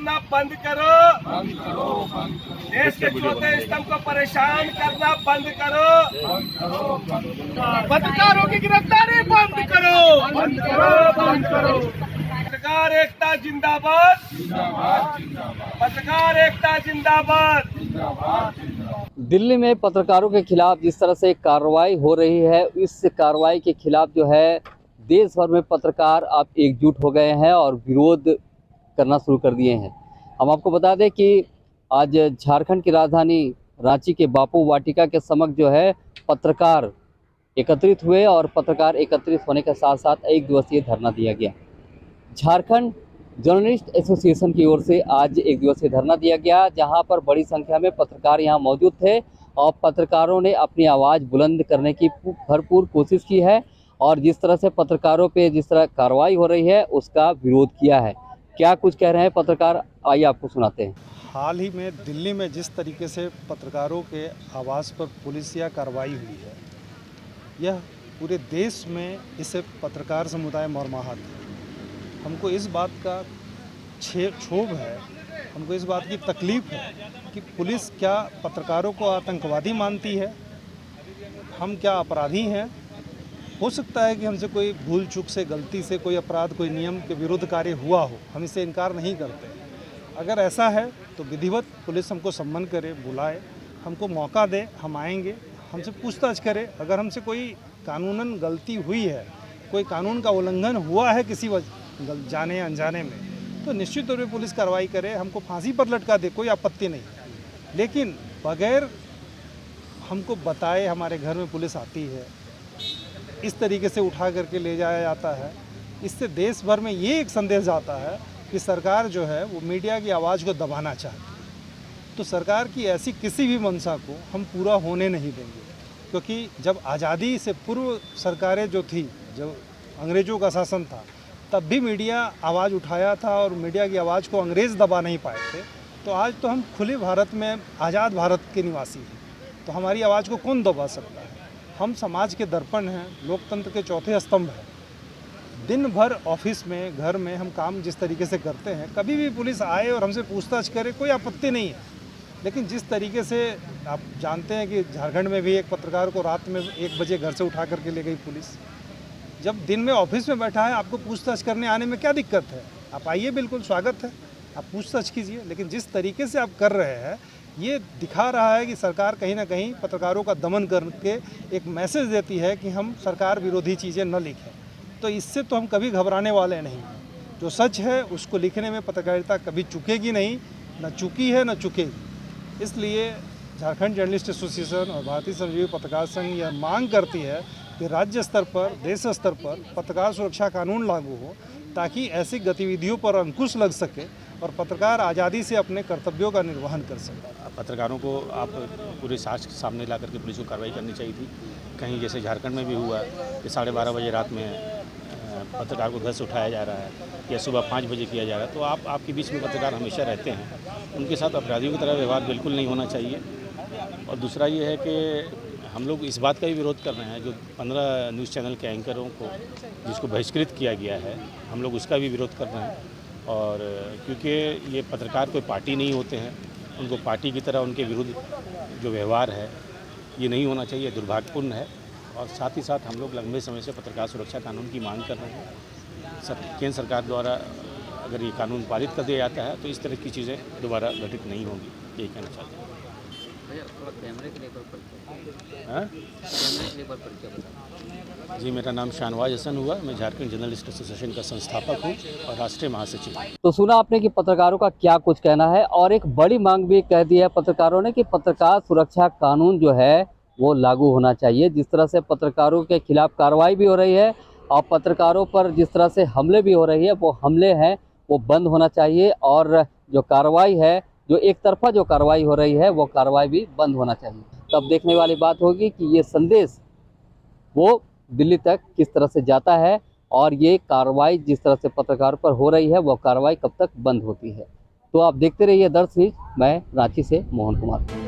करना बंद करो, देश के चौथे स्तंभ को परेशान करना बंद करो, पत्रकारों की गिरफ्तारी बंद करो, पत्रकार एकता जिंदाबाद, पत्रकार एकता जिंदाबाद। दिल्ली में पत्रकारों के खिलाफ जिस तरह से कार्रवाई हो रही है, इस कार्रवाई के खिलाफ जो है देश भर में पत्रकार अब एकजुट हो गए हैं और विरोध करना शुरू कर दिए हैं। हम आपको बता दें कि आज झारखंड की राजधानी रांची के बापू वाटिका के समक्ष जो है पत्रकार एकत्रित हुए और पत्रकार एकत्रित होने के साथ साथ एक दिवसीय धरना दिया गया। झारखंड जर्नलिस्ट एसोसिएशन की ओर से आज एक दिवसीय धरना दिया गया, जहां पर बड़ी संख्या में पत्रकार यहां मौजूद थे और पत्रकारों ने अपनी आवाज़ बुलंद करने की भरपूर कोशिश की है और जिस तरह से पत्रकारों पे जिस तरह कार्रवाई हो रही है उसका विरोध किया है। क्या कुछ कह रहे हैं पत्रकार, आइए आपको सुनाते हैं। हाल ही में दिल्ली में जिस तरीके से पत्रकारों के आवाज़ पर पुलिसिया कार्रवाई हुई है, यह पूरे देश में इसे पत्रकार समुदाय मर्माहत है। हमको इस बात का क्षोभ है, हमको इस बात की तकलीफ़ है कि पुलिस क्या पत्रकारों को आतंकवादी मानती है, हम क्या अपराधी हैं। हो सकता है कि हमसे कोई भूल चूक से, गलती से कोई अपराध, कोई नियम के विरुद्ध कार्य हुआ हो, हम इसे इनकार नहीं करते। अगर ऐसा है तो विधिवत पुलिस हमको सम्मान करे, बुलाए, हमको मौका दे, हम आएंगे, हमसे पूछताछ करे। अगर हमसे कोई कानूनन गलती हुई है, कोई कानून का उल्लंघन हुआ है किसी जाने अनजाने में, तो निश्चित तौर पर पुलिस कार्रवाई करे, हमको फांसी पर लटका दे, कोई आपत्ति नहीं। लेकिन बगैर हमको बताए हमारे घर में पुलिस आती है, इस तरीके से उठा करके ले जाया जाता है, इससे देश भर में ये एक संदेश जाता है कि सरकार जो है वो मीडिया की आवाज़ को दबाना चाहती है। तो सरकार की ऐसी किसी भी मंशा को हम पूरा होने नहीं देंगे, क्योंकि जब आज़ादी से पूर्व सरकारें जो थी, जब अंग्रेज़ों का शासन था, तब भी मीडिया आवाज़ उठाया था और मीडिया की आवाज़ को अंग्रेज़ दबा नहीं पाए थे। तो आज तो हम खुले भारत में आज़ाद भारत के निवासी हैं, तो हमारी आवाज़ को कौन दबा सकता है। हम समाज के दर्पण हैं, लोकतंत्र के चौथे स्तंभ हैं। दिन भर ऑफिस में, घर में हम काम जिस तरीके से करते हैं, कभी भी पुलिस आए और हमसे पूछताछ करे, कोई आपत्ति नहीं है। लेकिन जिस तरीके से आप जानते हैं कि झारखंड में भी एक पत्रकार को रात में 1 बजे घर से उठा करके ले गई पुलिस। जब दिन में ऑफिस में बैठा है, आपको पूछताछ करने आने में क्या दिक्कत है? आप आइए, बिल्कुल स्वागत है, आप पूछताछ कीजिए। लेकिन जिस तरीके से आप कर रहे हैं, ये दिखा रहा है कि सरकार कहीं ना कहीं पत्रकारों का दमन करके एक मैसेज देती है कि हम सरकार विरोधी चीज़ें न लिखें। तो इससे तो हम कभी घबराने वाले नहीं हैं। जो सच है उसको लिखने में पत्रकारिता कभी चुकेगी नहीं, न चुकी है न चुकेगी। इसलिए झारखंड जर्नलिस्ट एसोसिएशन और भारतीय श्रमजीवी पत्रकार संघ यह मांग करती है कि राज्य स्तर पर, देश स्तर पर पत्रकार सुरक्षा कानून लागू हो, ताकि ऐसी गतिविधियों पर अंकुश लग सके और पत्रकार आज़ादी से अपने कर्तव्यों का निर्वहन कर सके। पत्रकारों को आप पूरे साक्ष्य के सामने ला करके पुलिस को कार्रवाई करनी चाहिए थी। कहीं जैसे झारखंड में भी हुआ कि 12:30 बजे रात में पत्रकार को घर से उठाया जा रहा है या सुबह 5 बजे किया जा रहा है। तो आपके बीच में पत्रकार हमेशा रहते हैं, उनके साथ अपराधियों की तरह व्यवहार बिल्कुल नहीं होना चाहिए। और दूसरा ये है कि हम लोग इस बात का भी विरोध कर रहे हैं, जो 15 न्यूज़ चैनल के एंकरों को जिसको बहिष्कृत किया गया है, हम लोग उसका भी विरोध कर रहे हैं। और क्योंकि ये पत्रकार कोई पार्टी नहीं होते हैं, उनको पार्टी की तरह उनके विरुद्ध जो व्यवहार है ये नहीं होना चाहिए, दुर्भाग्यपूर्ण है। और साथ ही साथ हम लोग लंबे समय से पत्रकार सुरक्षा कानून की मांग कर रहे हैं। केंद्र सरकार द्वारा अगर ये कानून पारित कर दिया जाता है तो इस तरह की चीज़ें दोबारा घटित नहीं होंगी, यही कहना चाहते हैं। जी, मेरा नाम शाहनवाज हसन हुआ, मैं झारखंड जर्नलिस्ट एसोसिएशन का संस्थापक हूँ और राष्ट्रीय महासचिव। तो सुना आपने कि पत्रकारों का क्या कुछ कहना है और एक बड़ी मांग भी कह दी है पत्रकारों ने कि पत्रकार सुरक्षा कानून जो है वो लागू होना चाहिए। जिस तरह से पत्रकारों के खिलाफ कार्रवाई भी हो रही है और पत्रकारों पर जिस तरह से हमले भी हो रही है, वो हमले हैं वो बंद होना चाहिए और जो कार्रवाई है, जो एक तरफा जो कार्रवाई हो रही है, वो कार्रवाई भी बंद होना चाहिए। तब देखने वाली बात होगी कि ये संदेश वो दिल्ली तक किस तरह से जाता है और ये कार्रवाई जिस तरह से पत्रकारों पर हो रही है वो कार्रवाई कब तक बंद होती है। तो आप देखते रहिए दर्श न्यूज़। मैं रांची से मोहन कुमार।